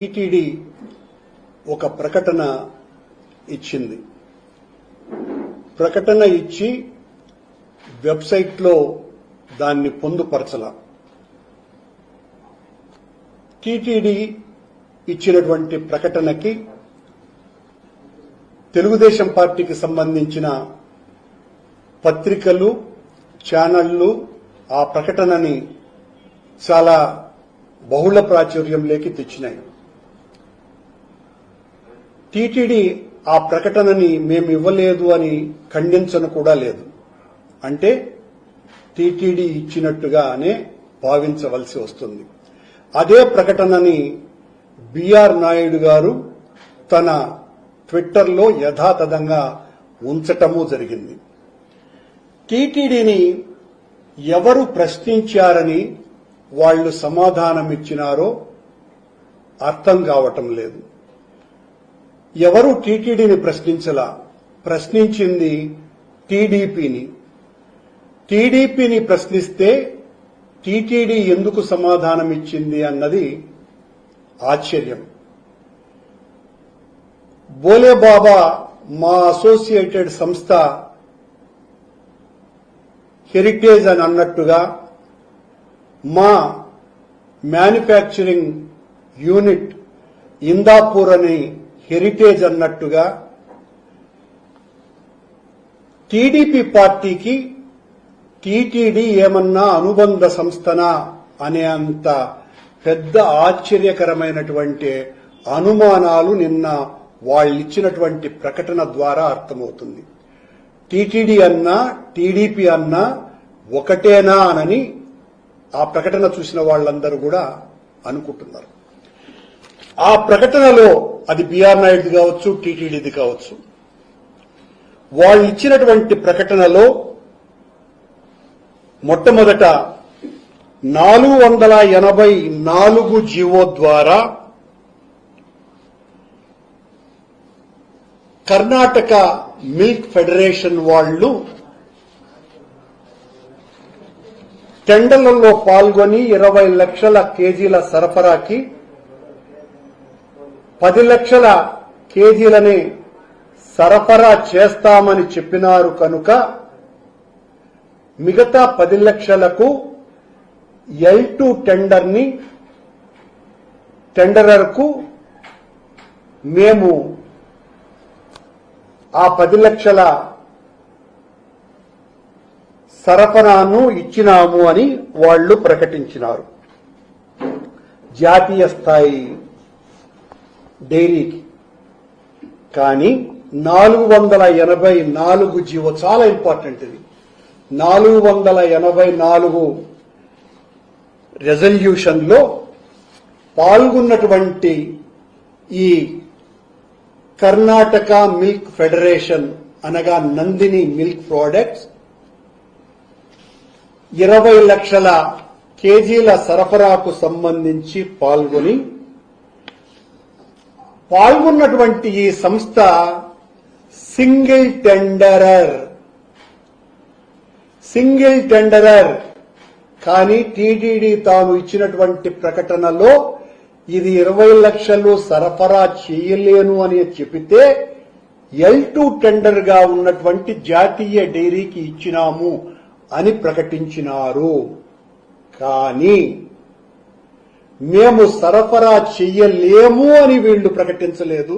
TTD ఒక ప్రకటన ఇచ్చింది. ప్రకటన ఇచ్చి వెబ్సైట్లో దాన్ని పొందుపరచల. టీటీడీ ఇచ్చినటువంటి ప్రకటనకి తెలుగుదేశం పార్టీకి సంబంధించిన పత్రికలు, ఛానళ్లు ఆ ప్రకటనని చాలా బహుళ ప్రాచుర్యంలోకి తెచ్చినాయి. టీటీడీ ఆ ప్రకటనని మేము ఇవ్వలేదు అని ఖండించను కూడా లేదు. అంటే టీటీడీ ఇచ్చినట్టుగానే భావించవలసి వస్తుంది. అదే ప్రకటనని బిఆర్ నాయుడు గారు తన ట్విట్టర్లో యథాతథంగా ఉంచటము జరిగింది. టీటీడీని ఎవరు ప్రశ్నించారని వాళ్లు సమాధానమిచ్చినారో అర్థం కావటం లేదు. ఎవరు టీటీడీని ప్రశ్నించలా, ప్రశ్నించింది టీడీపీని. టీడీపీని ప్రశ్నిస్తే టీటీడీ ఎందుకు సమాధానమిచ్చింది అన్నది ఆశ్చర్యం. బోలేబాబా మా అసోసియేటెడ్ సంస్థ హెరిటేజ్ అని అన్నట్టుగా, మా మ్యానుఫ్యాక్చరింగ్ యూనిట్ ఇందాపూర్ అని హెరిటేజ్ అన్నట్టుగా, టీడీపీ పార్టీకి టీటీడీ ఏమన్నా అనుబంధ సంస్థనా అనే అంత పెద్ద ఆశ్చర్యకరమైనటువంటి అనుమానాలు నిన్న వాళ్ళిచ్చినటువంటి ప్రకటన ద్వారా అర్థమవుతుంది. టీటీడీ అన్నా టీడీపీ అన్నా ఒకటేనా అనని ఆ ప్రకటన చూసిన వాళ్ళందరూ కూడా అనుకుంటున్నారు. ఆ ప్రకటనలో అది బిఆర్ నాయుడు కావచ్చు, టీటీడీది కావచ్చు, వాళ్ళు ఇచ్చినటువంటి ప్రకటనలో మొట్టమొదట 484 జీవో ద్వారా కర్ణాటక మిల్క్ ఫెడరేషన్ వాళ్లు టెండర్లలో పాల్గొని 20 లక్షల కేజీల సరఫరాకి 10 లక్షల కేజీలని సరఫరా చేస్తామని చెప్పినారు కనుక మిగతా 10 లక్షలకు L2 టెండరర్కు మేము ఆ 10 లక్షల సరఫరాను ఇచ్చినాము అని వాళ్లు ప్రకటించినారు. జాతీయ స్థాయి డైరీకి. కానీ 484 జీవో చాలా ఇంపార్టెంట్. ఇది 484 రెజల్యూషన్ లో పాల్గొన్నటువంటి ఈ కర్ణాటక మిల్క్ ఫెడరేషన్ అనగా నందిని మిల్క్ ప్రొడక్ట్స్ 20 లక్షల కేజీల సరఫరాకు సంబంధించి పాల్గొన్నటువంటి ఈ సంస్థ సింగిల్ టెండరర్. కానీ టీటీడీ తాను ఇచ్చినటువంటి ప్రకటనలో ఇది 20 లక్షలు సరఫరా చేయలేను అని చెబితే L2 టెండర్ గా ఉన్నటువంటి జాతీయ డైరీకి ఇచ్చినాము అని ప్రకటించినారు. కానీ మేము సరఫరా చెయ్యలేము అని వీళ్లు ప్రకటించలేదు.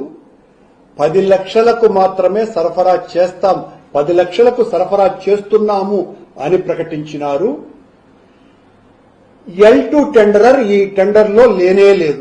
10 లక్షలకు మాత్రమే సరఫరా చేస్తాం, 10 లక్షలకు సరఫరా చేస్తున్నాము అని ప్రకటించినారు. L2 టెండరర్ ఈ టెండర్లో లేనే లేదు.